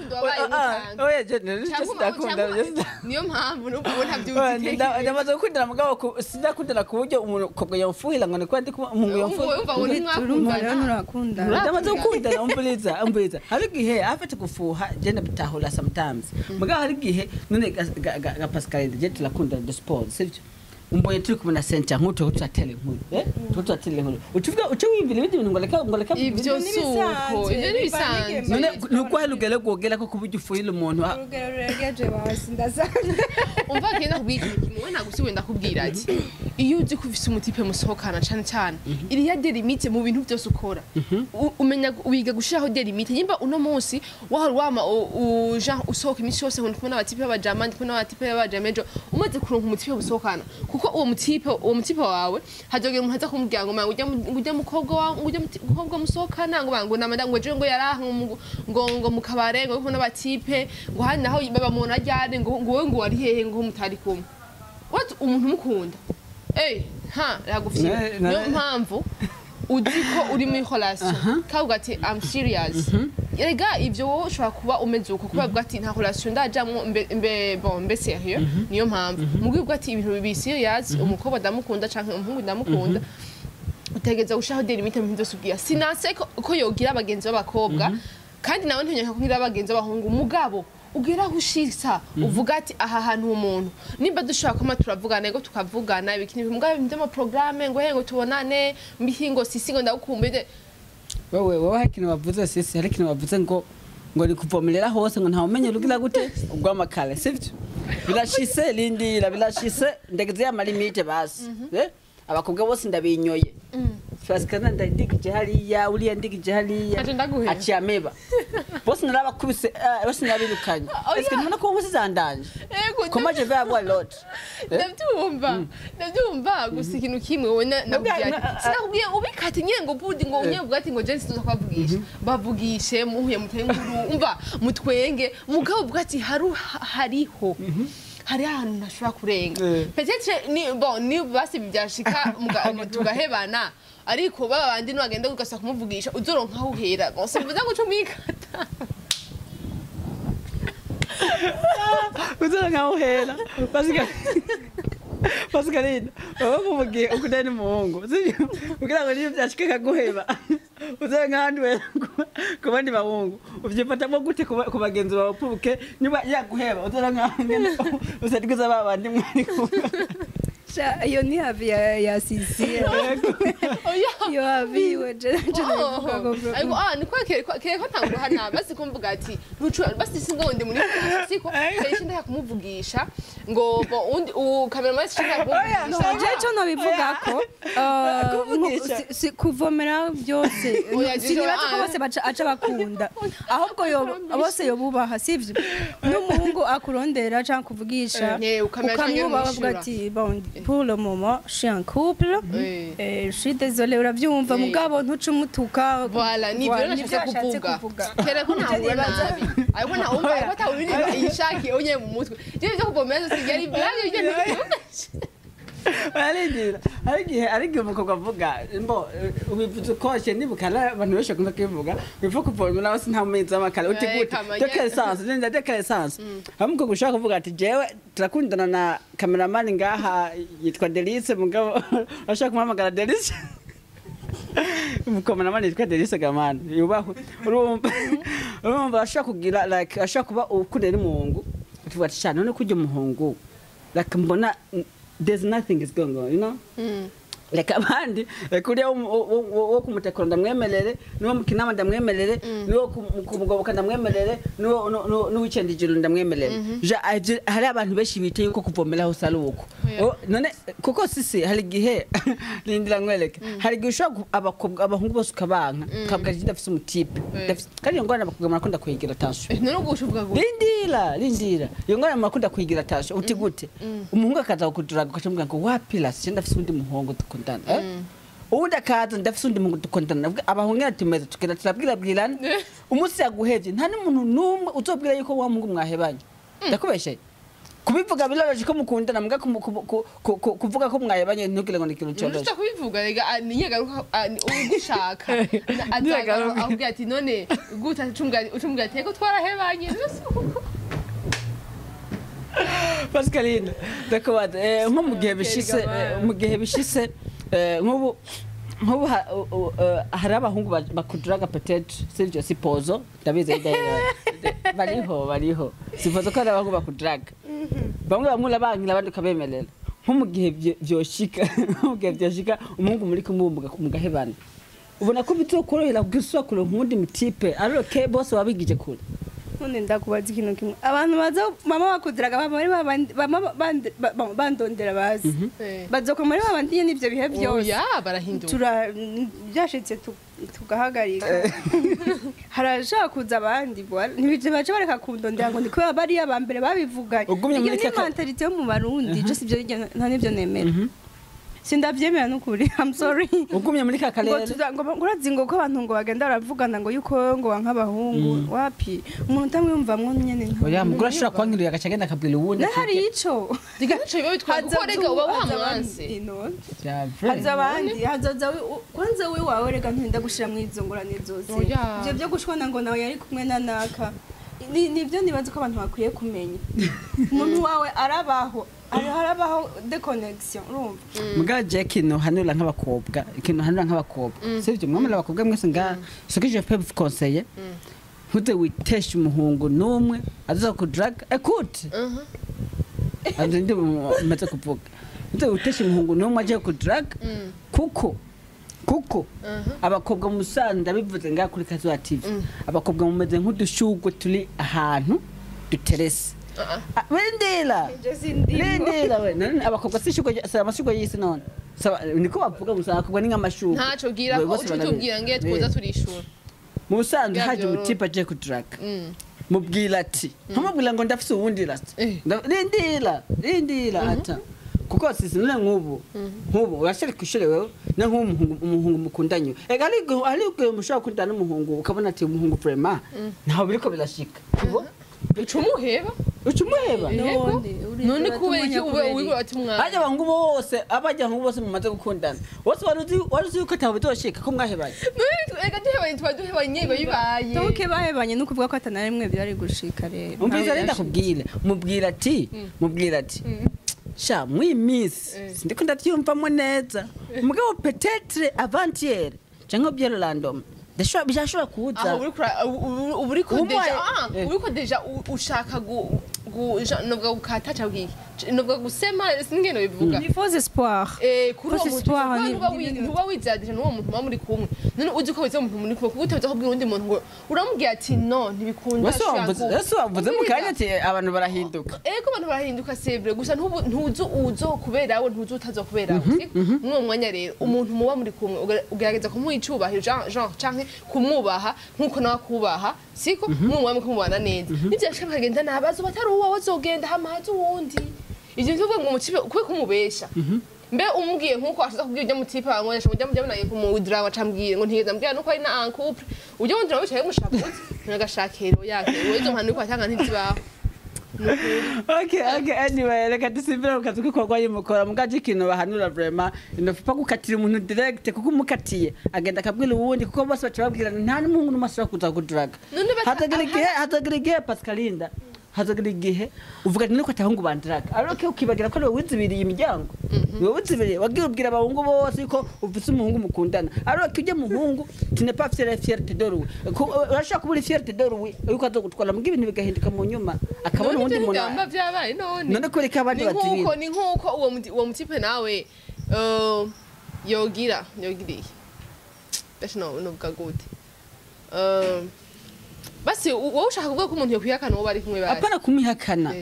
Oya je ndakunda niyo mpamvu n'ubona byuzi. Ndamaze gukundira mugabo sidakundira ku buryo umukobwa yafuhira ngo niko ndi umuntu yafuhira. Umva uri mwakunda. Ndamaze gukundira umburiza. Hari gihe afite gufuha je ndabitahura sometimes. Mugabo hari gihe none ga Pascalinda je turakunda the sport sivyo? Umboye turi kumena center nkuto tutatele nkuru tutatele nkuru ucuvuga uce wimvira ibindi bintu ngoleka ibyo suko ibyo nibisanzwe none nuko helugele gogela ko kuburyo ufuhira umuntu urugero ruregeje basi ndazana umva kenda kubika kimwe nagusiwe ndakubwira ati iyo uzi kufisa umutipe musohokana cyane iri ya delimite mu bintu byose ukora umenya wiga gushiraho delimite nyimba uno munsi wama Jean usohoka imisi yose ngo kubona abatipe b'abajama ndi kubona abatipe b'abajamejo umaze kuronka umutipe musohokana kuko uwo mutipe wawe hajogera umuntu aza kumubwira ngo ujya mukobwa wawe ujya mukobwa musohokana ngo namanda ngo je ngo yaraha ngo mukabare ngo kubona abatipe ngo hani naho baba mu najyane ngo wowe ngo wari hehe ngo mutari kumwe what umuntu mukunda ragufira niyo mpamvu udiko uri muri relation kavuga ati I'm serious yega ivyo wowe ushobora kuba umeze uko kubavuga ati nta relation ndajamwo mbe sérieux niyo mpamvu mugibwa ati ibintu bibi serious umukobwa ndamukunda canke umuhungu ndamukunda utegeza gushaho delimite mu byose ubwiya sinase ko yogira abagenzi b'abakobwa kandi nawe ntinyaka kugira abagenzi b'abahungu mugabo ugira gushitsa uvuga ati aha hantu umuntu nimba dushaka kuma turavugana ngo tukavugana ibikini mugabe ndemo programme ngo hengo tubonane mbihingo sisi ngo ndakumbide wewe hakino bavuze sisi hakino bavuze ngo ni kuvomerera hose ngo nta umenye rugira gute ugwamakale sivyo birashise lindira birashise ndegeze ya malimite basi abakobwa bose ndabinyoye Pascalinda ndandikije hariya uriya ndikije hariya aciyameba bose narabakubise bose nabirukanye eske none ko bose zandanje comment je vais avoir l'autre ndabyumva gusa ikintu kimwe wona sinakubwiye ubikate nyengo budi ngo unyevuga ati ngo Jensi tuzakuvugisha bavugishe muhuye mutenguru umva mutwenge mugabo bwati hariho hari ahantu ntashobora kurenga peut-être ni basi byashika tugahebana ariko baba bandi nagenda ugasa kumuvugisha uzoronka aho uhera bose mvuze ngo cumikata uzoronka aho uhera Pascalinda baba muvugiye ukudani muhungu kugira ngo niyo byashika kaguheba uzoronka handi we ku bandi bahungu uvyifatamo gute ku bagenzi bawe pubuke niba yaguheba uzoronka usadikuza babandi mwari iyo ni havi ya sisi iyo havi weje ariko niko kereko ntango hana basi kumvuga ati basi singo ndi muri siko keshi ndaka kumuvugisha ngo undi cameraman shinga kuvugisha jecho no bivuga ko kuvomera byose sinibaza ko bose aca bakunda ahubwo bose yobubaha sivyo n'umuhungu akurondera cyangwa kuvugisha ukamwubaha bavuga ati pour le moment je suis en couple et je suis désolée urabyumva mugabo ntuce umutuka voilà ni byo nashatse kuvuga kereko ntawe nabi ariko ntawe ariko tawe yishaki onye mu mutwe je byo kuvomera sigari byaje arigihe umukobwa avuga mbo ubivuze ukoshe nibukana abantu benshi bakunda kubivuga biva kuvoma nawe sintameza amakara uti gute dekere sanse hamwe gushaka kuvuga ati jewe turakundana na cameraman ngaha yitwa Delice mugabo ashaka kumuhamagara Delice umukomana yitwa Delice gamana yubaho urumva ashaka kugira like ashaka kuba ukunera umuhungu tuvuga ati cyane none kujya umuhungu like mbona there's nothing is going on, you know? Like abandi kuriya wo kumutekura ndamwemerere niwo mukinama ndamwemerere niwo kumugoboka ndamwemerere niwo weekend ijuru ndamwemerere hari abantu benshi biteye ko kuvomeraho saluko none kuko sisi hari gihe lindira nkwereke hari gihe ushobora abahungu bose ukabanka kabwa ndafise umutipe kandi ngo abakobwa marakunda kwigira tasho none ugushuvuga ngo lindira iyo ngwana marakunda kwigira tasho uti gute umuhungu akaza kuduraga akacambwa ngo wapilasi ndafise undi muhungu dukundana ubundi akaza ndafise undi muhungu dukundana abahungu atimeza tukira turabwirabwirana umunsi yaguhevye nta n'umuntu numwe uzobwira yuko wa mungu mwahebanye ndakubeshe kubivuga bilaje ko mukundana mbwa kuvuga ko mwahebanye ntugire ngo nikintu cyoroshye ushaka kubivuga rega niyagaruka ugushaka avuga ati none guta ucumbwa teko twarahebanye Pascaline d'accord nko mu gihe bishise nk'ubu hari abahungu bakuduraga peut-être sivyo sipozo ndabize bariho sipozo ko abahungu bakuduraga bamwe bamula bankira abandi kabemerera nko mu gihe byoshika umuhungu muri kumubumbuga mugahebana ubona ko bitokorohera kugisokura nk'undi mutipe aroke bose wabigije kure none ndakubaza ikintu kimwe abantu baza mama bakudiraga mama bandondera bazi bazoko muri babandi n'ivyo bihe byose barahinduka byashitse tugahagarika harashaka kuza abandi ntibije baje bareka kundondera ngo ndiko bari abambere babivuganye iyo ni mentality yo mu Barundi je sivyo nta nivyo nemera sindavyemera n'ukuri I'm sorry ugumye muri kakalere ngo urazingo ko abantu ngo bagenda baravugana ngo yuko ngo nk'abahungu wapi umuntu tamwumvamwo nyene oya mugura shira kwankiriye agacagenda kabwira uwundi hari ico digacho biba bitwa rega uba wamwanse hazaza kwanza we wawe rega ntinda gushira mu izongorane zose ivyo byo gushwana ngo nawe yari kumwe na naka nibyo nibaza ko abantu bakwiye kumenya umuntu wawe arabaho de connection urumva muga Jack no hanura nk'abakobwa sivyo mwamara abakobwa mwese nga sokije pepe conseiller ntuze witesha umuhungu numwe aza kudrag écoute ndi maze kuvuga ntuze witesha umuhungu numwe aje kudrag kuko abakobwa musanda bivuze nga kuri Kazuba TV abakobwa mumeze nk'udushugwe turi ahantu duterese Wendela we none abakobwa amashugwe yisi none niko bavuga gusa akobwa ni nk'amashugwe ntaco gira ko utubwira ngiye twoza turishura mu Busanzwe haje umutipa aje kudraga mubwira ati ntumubwira ngo ndafise uwundi last rindira ata kuko sisi none nk'ubu urashaka kwishire wewe na nk'umuhungu mukundanye ega ariko mushaka kundana n'umuhungu ukabona ati umuhungu vraiment ntaho biriko birashika ucumuheba none kubera ube ati mwana haje abangu bose mumaze gukundana bose waruzi yuko taho bitoshika ko mwahebanye none ega duhebanye bibaye toke bahebanye no kuvuga ko atana rimwe byari gushika rero umbiza renda kubwira mubwira ati sha mwimisi ndiko ndatyumvamo neza mugabo peut-être avant-hier cyangwa bien random byashobora kuza uriko deja ushaka nubwo gukata cyangwa nubwo gusema singeno bivuga ni faux espoir kuri ntuba wizadije n'uwo muntu muri kumwe none uzi ko wize umuntu muri kumwe kuko utaza kubwira undi muntu ngo uramubwira ati no ntibikunda ese wavuze mu kanya ati abantu barahinduka abantu barahinduka sebre gusa uzo kubera we ntuzo utazo kubera mwe mwanya rero umuntu muba muri kumwe ugerageza kumuha icubahiro genre canke kumwubaha nkuko nawe kubaha siko mwe kumubana neza nivyo ashaka nabazo batari uwo azogenda hamaze uwundi ivyo ntuvuga ngo umucipe kwe kumubesha mbe umubwiye nkuko ashaza kubwira ujya mutipe wankoresha ujya munaye kumudrama cambwire ngo ntigeza mbwira nuko ari na couple ujya wondira wicaye mushakuze nagashakero yake wezo mpano ko atanga ntizibaho Okay, anyway, reka dusimbire mu kazi k'ikorwa y'umukora mugaje ikintu bahanura vraiment inofupa gukatira umuntu direct kuko umukatiye agenda akabwira uwundi kuko bose baca babwirana nta n'umuhungu n'umusore kuza kuduraga hatagira igihe Pascalinda hazagira igihe uvuga niko atahungu bandiraga ariko ukibagira ko wizibiriye imiryango wewe wizibiriye wagira ubwira abahungu bose ko ufise umuhungu mukundana ariko ujye muhungu tu n'es pas fierté de lui urashaka kubura fierté de lui yuko azogutwara mu ibintu bigahinduka mu nyuma akabona undi muntu namba byabaye none ko reka abandi batibira ni nkuko uwo mutipe nawe yogiriye ndashino nuvuga gute basi wowe ushaka kuvuga ko umuntu yokwihakana uwo bari kumwe bari apana kumwihakana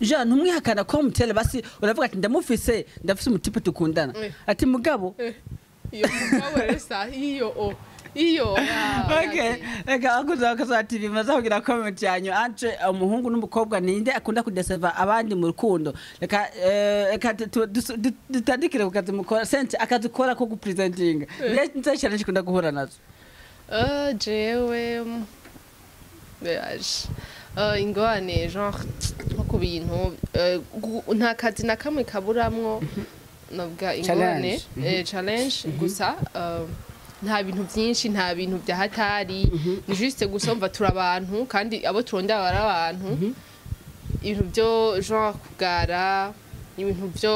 ja ntumwihakana ko mutele basi uravuga ati ndafise umutipe tukundana ati mugabo iyo mugabo resa iyo okay eka akuza TV maza kugira comment yanyu anje umuhungu n'umukobwa ninde akunda kudeseva abandi mu rukundo eka dutandikire kukazi mukora sente akazikora ko gupresenting nze challenge kunda guhura nazo jewe ingorane genre nko ku bintu nta kazi na kamwe kaburamwo navuga ingorane challenge gusa nta bintu byinshi nta bintu bya hatari ni juste gusa mva turi abantu kandi abo turondera bari abantu ibintu byo genre kugara ibintu byo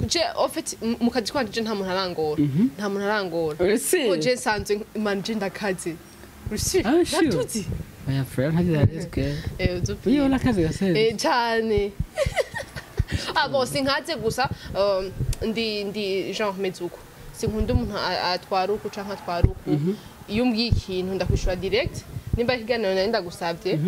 je en fait mu kazi kwanje nta muntu arangora ko je sanzwe manje ndakaze urusi natuzi oya frère ntagize iyo nakaze gase cyane bon sinkaze gusa ndi genre mezuko sinkunda umuntu atwara uko canka atwara uko iyo mbwiye ikintu ndakwishura direct nimba kiganiro nari ndagusavye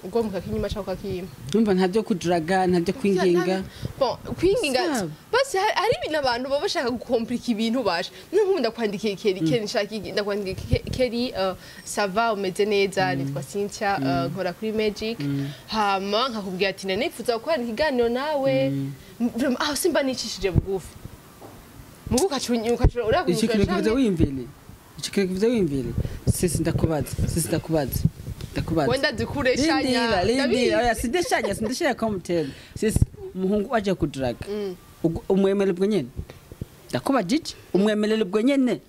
ubwo mukakinyuma cyangwa kakiyima numva ntavyo kuduraga ntavyo kwinginga bon kwinginga basi hari ibintu abantu baba bashaka gukomplika ibintu basha n'ubu ndakwandikiye keri nshaka ndakwandikiye keri sava umeze neza nitwa Cynthia nkora kuri Magic hama nkakubwira ati nifuza gukorana ikiganiro nawe simba nicishije bugufi mugu kacunyuka uraguze wimvile sisi ndakubaza wenda dukureshanya oya sindeshanya ko mutele sisi umuhungu aje kuduraga umwemerera ubwo nyene ndakubajije umwemerera ubwo nyene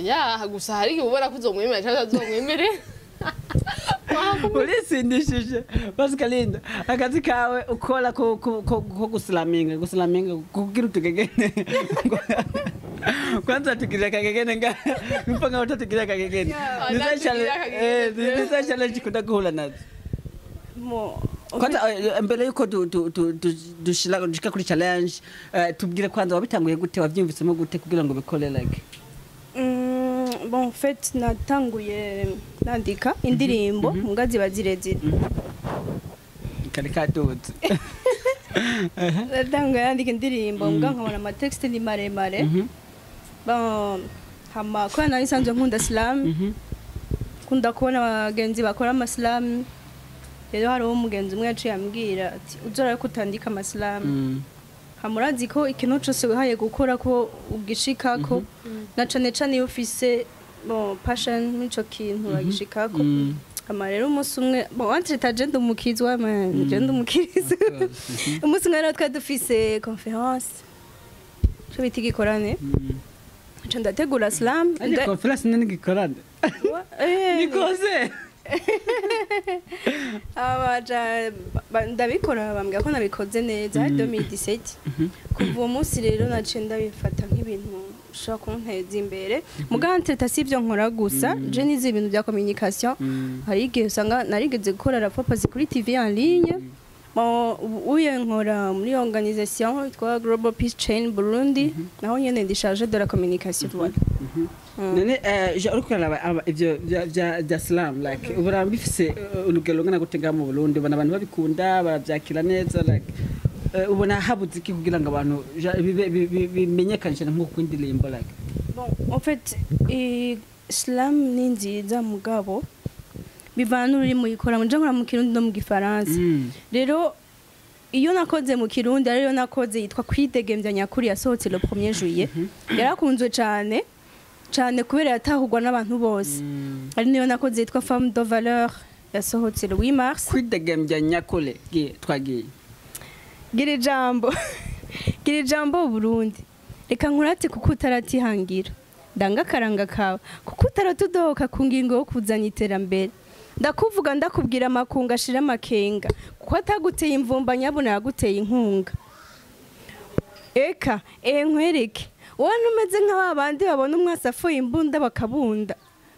ya gusa hari ubona ko uzomwemera cyangwa uzomwemere urisindishije Pascalinda akazi kawe ukora ko guslaminga kugira utugegene kwanza tugira kagegene nga mpanga utatugira kagegene nizashale challenge kudaguhula nazo kwanza mbere yuko dushika kuri challenge tubwire kwanza wabitanguye gute wavyumvisemo gute kugira ngo bikore like bon en fait natanguye nandika indirimbo mugazi bazirezire karika doze natanguye nandika indirimbo mbwa nkabona ama texte ni maremare bon hama kwa nari sanzwe nkunda slam kunda kubona abagenzi bakora amaslam rero hari umugenzi umwe yaciye ambwira ati uzora kutandika amaslam hamurazi ko ikintu cyose wihaye gukora ko ugishikako na cane iyo ufise bon passion n'ico kintu bagishikako ama rero umunsi umwe bon entre agenda umukizwa agenda umukirizo umunsi umwe rero twadufise conference cyo bitigikorane cyo ndategura slam conference nini gikorane nikoze ndabikora bambwira ko nabikoze neza 2017 kuva uwo munsi rero naciye ndabifata nk'ibintu ushobora kunteza imbere mugante sivyo nkora gusa je nize ibintu bya communication hari igihe usanga narigeze gukora rapopasi kuri TV en ligne uye nkora muri organisation yitwa Global Peace Chain Burundi naho nyene ndi chargé de la communication voilà none je urukora ivyo bya slam like uburambifise urugero ngana gutega mu Burundi ubona abantu babikunda baravyakira neza like ubona habuze iki kugira ngo abantu bimenyekanishe nko kwindirimbo like bon en fait slam ni nziza mugabo bivana uri mu ikora mu nkora mu Kirundi no mu Gifaransa rero iyo nakoze mu Kirundi ariyo nakoze yitwa kwidegemvya nyakuri yasohotse le 1er juillet yarakunzwe cyane kubera yatahugwa n'abantu bose ari niyo nakoze yitwa femme de valeur yasohotse le 8 mars kwidegembya nyakule twagiye gira ijambo Burundi reka nkurate kuko utaratihangira ndangakaranga kawe kuko utaratudohoka ku ngingo yo kuzana iterambere ndakuvuga ndakubwira amakunga ashira amakenga kuko ataguteye imvumba nyabona yaguteye inkunga eka nkwereke wowe numeze nk'abandi babona umwasafuye imbunda bakabunda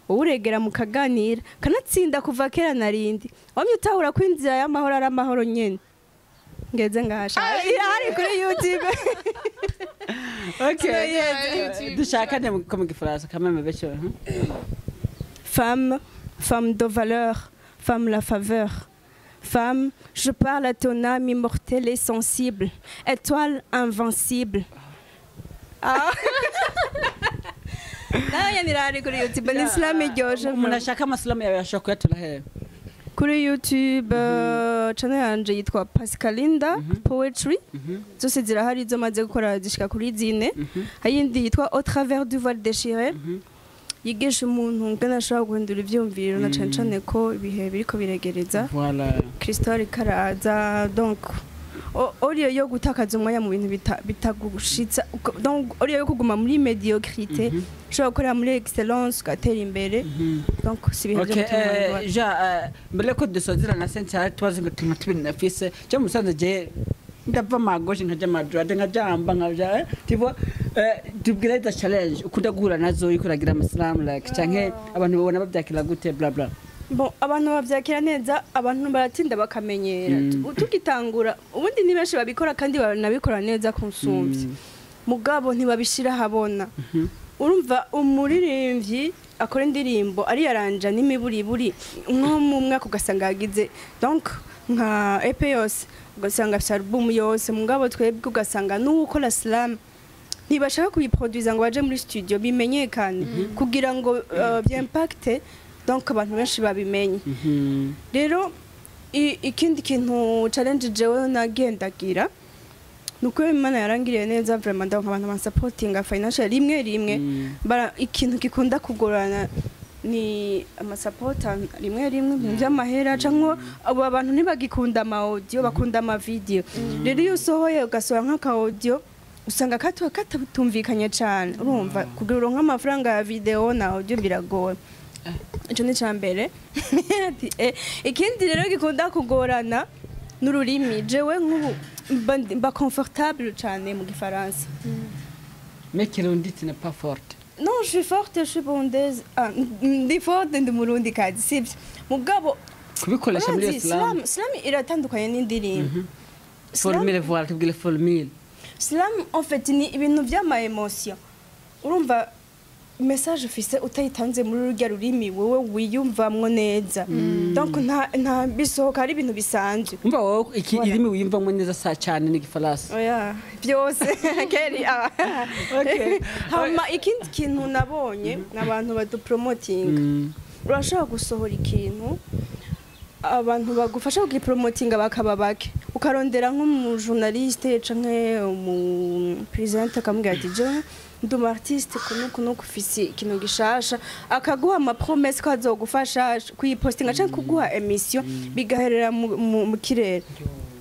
wowe uregera mukaganira kanatsinda kuva kera narindi wamye utahura ko inzira y'amahoro ari amahoro nyene ngeze ngasha ari kuri YouTube okay dushakane mu gifaransa kameme becho femme de valeur femme la faveur femme je parle à ton âme immortelle et sensible étoile invincible nirari kuri YouTube ni Islam iryoje munashaka amaslamu yawe yashaka kuyatula he kuri YouTube channel yanje yitwa Pascalinda Poetry zose zirahari zo maze gukora zishika kuri zine hayindi yitwa Au travers du voile déchiré yigisha umuntu ngana ashaka guhindura ivyumviro na cane ko ibihe biriko biregereza voilà Crystal karaza donc oriyo yo gutakaza umwanya mu bintu bitagushitsa donc oriyo yo kuguma muri mediocrité ushobora gukora muri excellence ugatera imbere donc si ibintu byo gutuma ja mbere ko dusozera na sense twazi ngo tuminafise cyo musanze je ndava magoje nkaje madroite nkajamba nkaja tipo tubwire da challenge ukunda guhura nazo ikuragira amasalam like canke abantu babona babyakira gute bla bla bon abantu bavyakira neza abantu baratinda bakamenyera tugitangura ubundi ni benshi babikora kandi banabikora neza kunsumvye mugabo ntibabishira habona urumva umuririmbyi akora indirimbo ari yaranja n'imiburiburi nko mu mwaka ugasanga yagize donc nka EP yose ugasanga album yose mugabo twebwe ugasanga n'ukora slam ntibashaka kuyiproduza ngo baje muri studio bimenyekane kugira ngo byimpacte donc abantu benshi babimenye rero ikindi kintu challenge jewe nagendagira nuko Imana yarangiriye neza vraiment donc abantu supporting financial rimwe bara ikintu gikunda kugorana ni amasupporta rimwe mu by'amahera canko abo abantu ntibagikunda ama audio bakunda ama video rero iyo sohoye ugasora nk'aka audio usanga katatumvikanye cyane urumva kugira nk'amafaranga ya video na audio biragoye ico ni cyambere ikindi rero gikunda kugorana n'ururimi jewe nk'ubu mba confortable cyane mu gifaransa mais kirundi n'est pas forte non je suis forte je suis bondaise ndi forte ndi murundi kazi sibyo mugabo kubikoresha muri Islam iratandukanye n'indirimbo formule voilà tubwire formule Islam en fait ni ibintu by'ama emotion urumva message ufise utayitanze muri urya rurimi wowe wiyumvamwo neza donc nta bisohoka ari ibintu bisanzwe umva wowe iki irimi wiyumvamwo neza sa cyane ni gifaransa oya byose keri okay hama ikindi kintu nabonye nabantu badupromoting urashaka gusohora ikintu abantu bagufasha kugipromotinga bakaba bake ukarondera nk'umu journaliste canke umu presenter kamubwira ati je nduma artiste kuno kufisi ikintu gishasha akaguha ama promesse ko azogufasha kuyipostinga canke kuguha emission bigaherera mu kirere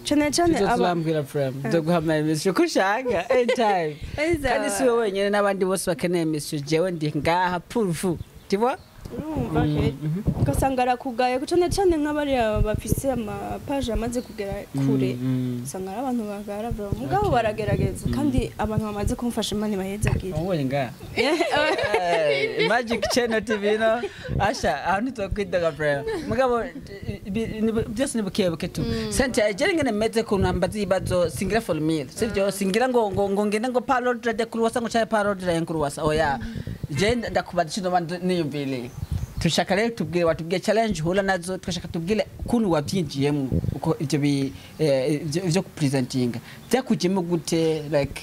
cyane abambwira frame ndoguha ama emission kushaka anytime kandi si wowe wenyene n'abandi bose bakeneye emission jewe ndi ngaha pulvu tibo ugasanga arakugaye cyane nk'abari bafise ama page amaze kugera kure usanga ari abantu bagara bro mugabo baragerageza kandi abantu bamaze kumfasha Imana bahezagira wowe nga Magic Channel TV no asha aho nitokwidaga bro mugabo byose nibukebuke tu sente ageringe nemeze ku namba zibazo singira for meal sivyo singira ngo ngende ngo parole de kuruwasa ngo cha parole de kuruwasa oya je ndakubadisha no bandi niyumvile tushaka rero tubwire watubwiye challenge hula nazo twashaka tubwire kuntu wabyinjiyemo uko ivyo kupresentinga byakujemo gute like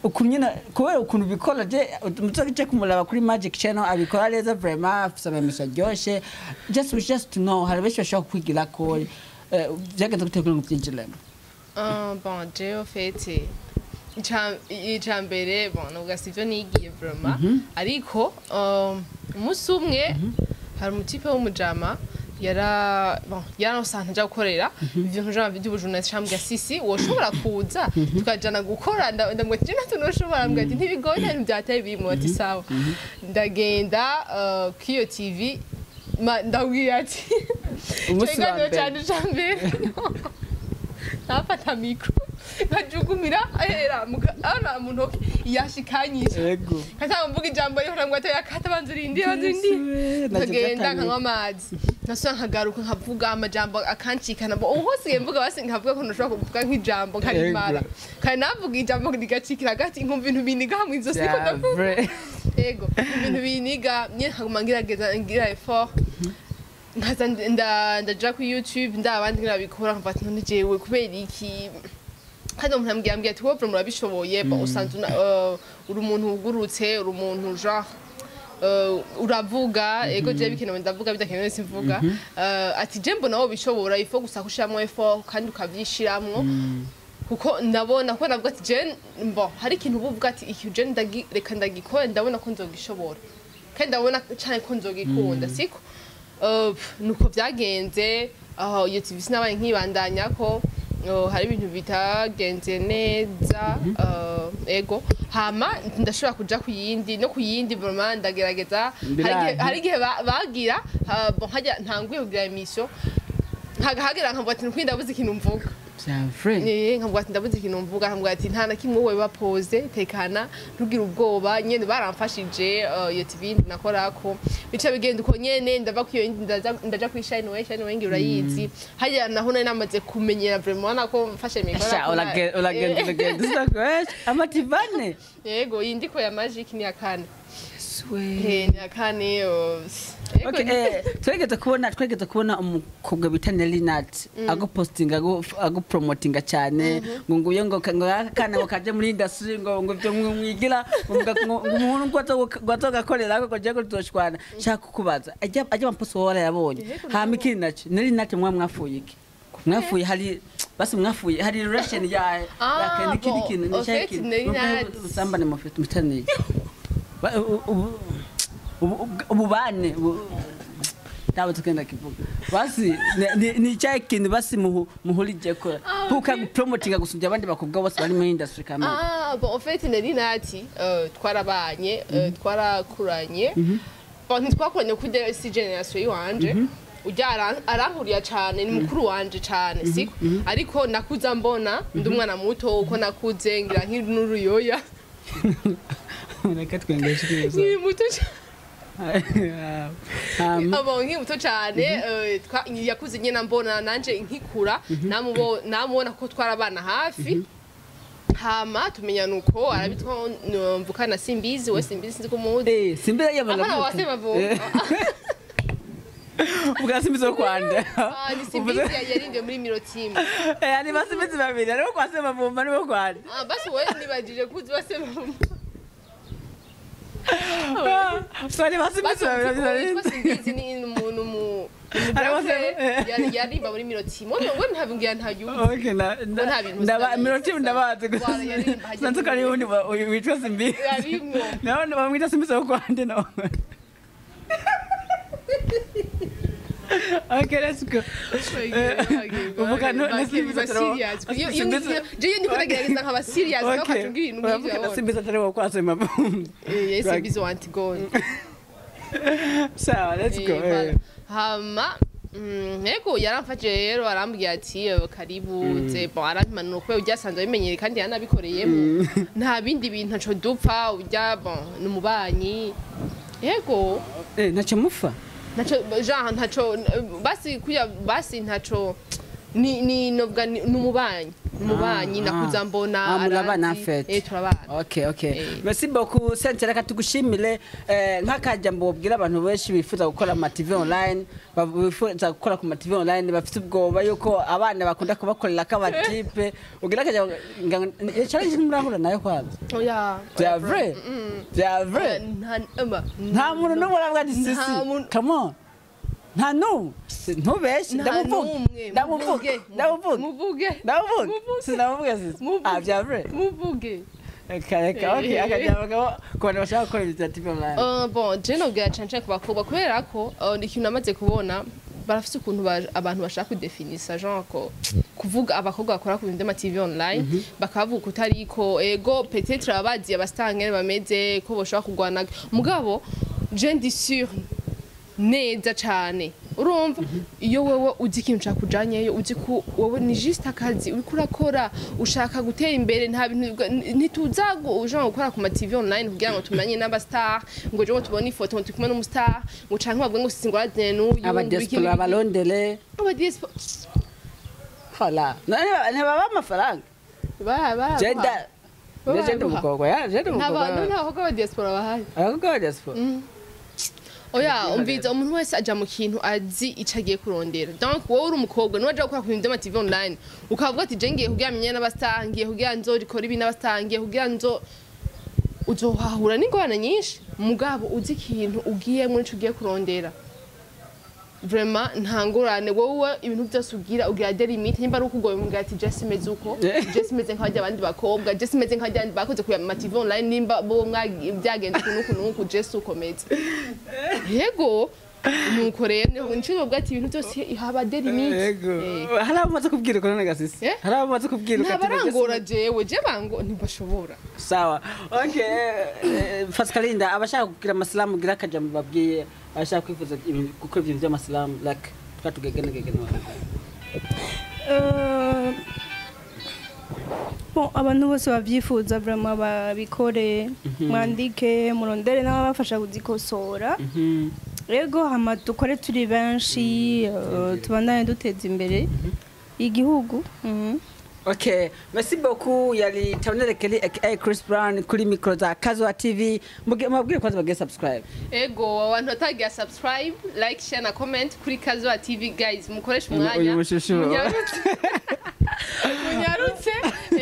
ukunyina kubera ukuntu bikora je muzogice kumulaba kuri Magic Channel abikora neza vraiment afisa memisha ryoshe just to know hari besho shaka kwigira ko byagenze gutegura ngo byinjiremo bon je au fait icambere bon ugasivyo nigiye vraiment ariko umunsi umwe hari umutipe w'umujama yaranosanga nja gukorera ivyo nkuja by'ubujournalist cyambwa sisi woshobora kuza tukajana gukora ndamwe je nato noshobora mbwa ati ntibigoye nta byateye bimwe ati sawa ndagenda kiyo TV ndabwira ati Umusimbere cyane cyambere nafata mikro nkajugumira ahera ana muntu yashikanyije yego kata mvuga ijambo rero ngo ataya kata banzurindi nkagenda nkanywa amazi nasubira nkagaruka nkavuga amajambo akancikana bo hose mvuga basi nkavuga ko ntushobora kuvuga nk'ijambo nkarimara kandi navuga ijambo rigacikira hagati nkumva ibintu biniga hamwe izo siko ndavuga yego ibintu biniga nye nkaguma ngira effort nkaza ndaja ku YouTube ndabandi nkabikora mva ati none jewe kubera iki kandi umuntu ambwiye ati wowe murabishoboye usanzwe uri umuntu ugurutse uri umuntu genre uravuga ego je bikenewe ndavuga bidakenewe simvuga ati je mbona wowe bishobora ifo gusa kushiramo effort kandi ukavyishiramwo kuko ndabona ko navuga ati je hari ikintu uvuga ati iki je reka ndagikora ndabona ko nzogishobora kandi ndabona cyane ko nzogikunda siko nuko byagenze aho iyo TV sinabaye nkibandanya ko hari ibintu bitagenze neza ego hama ndashobora kuja kuyindi no kuyindi vraiment ndagerageza hari igihe bagira hajya ntanguye kugira emission hagahagera nkavuga ati nukwinda buzi ikintu mvuga nkavuga ati ndabuze ikintu mvuga nkavuga ati nta na kimwe wowe bapoze tekana ntugira ubwoba nyene baramfashije iyo TV nakorako bica bigenda uko nyene ndava ku iyo ndaja ku shine way ngira urayizi hajya naho nari namaze kumenyera vraiment nako mfashe mikoro uragenda amativane yego yindiko ya magic ni yakane ni yakane twegeze kubona umukobwa bita Nelinat agupostinga agupromotinga cyane ngo nguye ngo kana ngo kaje muri industry ngo byo mwigira umuntu gwatogakorera ko je ko tutoshwana shaka kukubaza ajya amposo wala yabonye hama ikindi naci Nelinat mwafuye iki mwafuye hari basi mwafuye hari relation ya ikindi kintu ni cyaki usambane mu mitani ububane tawo tukenda kivuga basi ni cyaye kintu basi muhurije ko kuka promoting gusubya abandi bakobwa bose bari mu industry kamwe bon en fait Nelinati twarabanye twarakuranye bon ntitwakuranye kuri si generation yiwanje ujya arankuriya cyane ni mukuru wanje cyane siko ariko nakuza mbona ndi umwana muto uko nakuze ngira nk'uruyoya reka twengeshe kibazo ni muto abo muto cyane yakuze nyena mbona nanje nkikura namubona ko twarabana hafi hama tumenya nuko arabitwa mvukana simbizi we simbizi sinzi ko muzi simbizi yabavuka ugasimbiza zo kwanda ni simbizi yarinde muri mirotimu ni basimbizi babiri ariko kwase bavumba nibo kwanda basi we nibajije kuzi base bavumba Sorry, basimbizi ni umuntu mu yarimba muri mirotimu ngo ntabingira ntayumva okay ndaba mirotimu ndabaze santuka ni undi witwa simbizi yarimwo naone bamwita simbizi zo kwanda no Okay, let's go. Uvuga no simbiza serious. Je ndi kugerageza nkaba serious bakatubwira ibintu nk'ibyo. Uvuga simbiza tare kwa sema. Yes, simbiza want go. So, let's go. Hama Ego yaramfashe rero arambwiye ati karibu ze barampimana uko ujyasanzwe bimenyere kandi yanabikoreyemo nta bindi bintu nco dupfa ujya numubanyi yego naco mufa naco genre ntaco basi ntaco ni novuga numubanyi nakuza mbona arabana fete turabana okay merci beaucoup sente reka tugushimire nk'akajambo bobwira abantu benshi bifuza gukora ama TV online bifuza gukora ku ma TV online bafite ubwoba yuko abana bakunda kubakorera kabatipe ugira akajambo challenge murahura nayo kwaza oya c'est vrai nta muntu no muravuga ati sisi come on nta no ntubeshye ndamuvuge bya vrai muvuge okay akajambo ko bashaka gukora initiative online bon je no bwa chance ku bakobwa kubera ko ikintu namaze kubona barafite ukuntu abantu bashaka kudefinisa genre ko kuvuga abakobwa bakora ku bintu by'ama TV online bakavuga utari ko ego peut-être abazi abastangere bameze ko boshaka kugwana mugabo je ndi sûr neza cyane urumva iyo wewe uzi ikintu ushaka kujanyeyo uzi ko wowe ni juste akazi uri kurakora ushaka gutera imbere nta bintu ntituzago uje gukora ku ma TV online kugira ngo tumenye n'aba star ngo je ngo tubone ifoto ngo tukumwe n'umustar ngo canke bavuga ngo singwazene n'uyu aba diaspora balondele aba diaspora hala ne baba amafaranga ba jenda jenda mukogwa ya jenda mukogwa nta ko aba diaspora bahari abakobwa diaspora oya umviza umuntu wese aja mu kintu azi icagiye kurondera donc wowe uri umukobwa n'waje gukora ku bintu by'ama TV online ukavuga ati je ngiye kugira menye n'abastar ngiye kugira nzorikora ibi n'abastar ngiye kugira uzohahura n'ingorane nyinshi mugabo uzi ikintu ugiye muri ico ugiye kurondera vraiment nta ngorane wowe ibintu byose ugira de limite nimba ari ukugoye mu gati Jesse meze uko Jesse meze nk'abandi abandi bakobwa Jesse meze nk'abandi bakoze ku ma TV online nimba bo byagenze kunuku Jesse ukomeze yego nuko rero ncyo bwati ibintu byose ihaba de limite yego hari amaze kubwira ko none gasisi hari amaze kubwira ko ntabarangora jewe je bango ntibashobora sawa okay Pascalinda abashaka kugira amasalamu gira kaja mubabwiye abashaka kwifuza gukora ibintu by'amasalamu like twatugegene bon abantu bose bavyifuza vraiment babikore mwandike murondere n'abafasha kuzikosora rego hama dukore turi benshi tubandane duteza imbere igihugu Okay, merci beaucoup yali Tabonere Kelly aka Chris Brown kuri micro za Kazwa TV mubwire kwanza bagire subscribe ego abantu batagiye subscribe like share na comment kuri Kazwa TV guys mukoresha umwanya munyarutse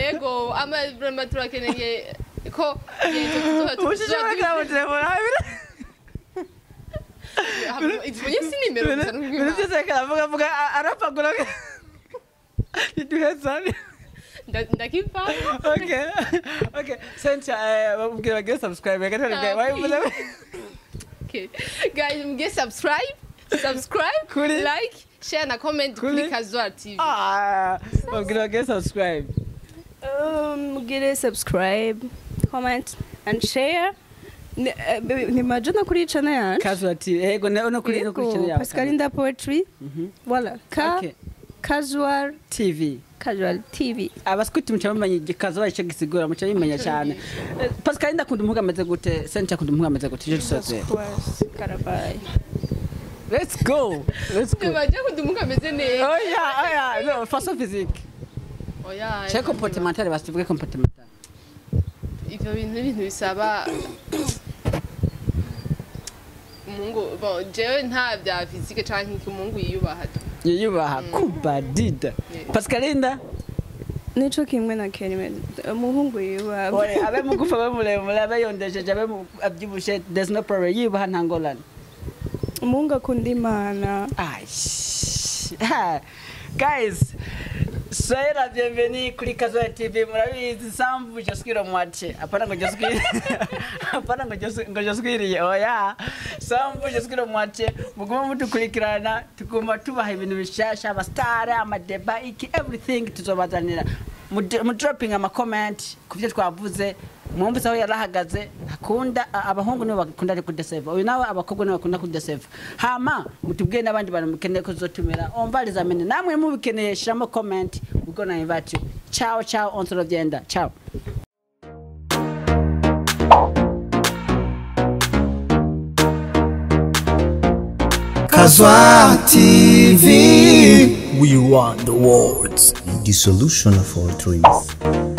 ego ama vraiment turakeneye ko It's nimero arapagura iduhezane ndakipa okay senta mubwire bagire subscribe okay guys mugire subscribe like share na comment kuri Kazwa TV mubwire bagire subscribe mugire subscribe comment and share ni majana kuri channel yanjye Kazwa TV yego no kuri channel yawe Pascalinda Poetry voilà Casual TV abaskuti mucamanye Kazwa ico gisigura mucamenya cyane Pascalinda akunda umuhuga ameze gute senta akunda umuhuga ameze gute je dusoze karabaye let's go baje akunda umuhuga ameze neza oya no façon physique oya c'est comportemental basivuge comportemental ivyo bintu bisaba umungu bon jewe nta bya physique canke umungu yiyubaha kubadida Pascalinda nico kimwe na Kerime umuhungu yiyubaha abe mugufa bamuremure abe yondesheje abe abyibushe there's no problem yiyubaha ntangolana umuhungu akunda Imana guys soyez la bienvenue kuri Kazwa TV murabizi sambu jaswira mwache apana ngo jaswiriye oya sambu jaswira mwache muguma mutukurikirana tuguma tubaha ibintu bishasha abastar amadeba iki everything tuzobazanira mu dropping ama comment kuvyo twavuze mwumvise aho yarahagaze akunda abahungu nibo bakunda ari kudeseva uyu nawe abakobwa nibo bakunda kudeseva hama mutubwiye n'abandi bantu mukeneye ko zotumira omvaliza mene namwe mubikeneye shiramo comment ubwo na invite you ciao on solo genda ciao Kazwa TV, we want the words, the solution of all trees.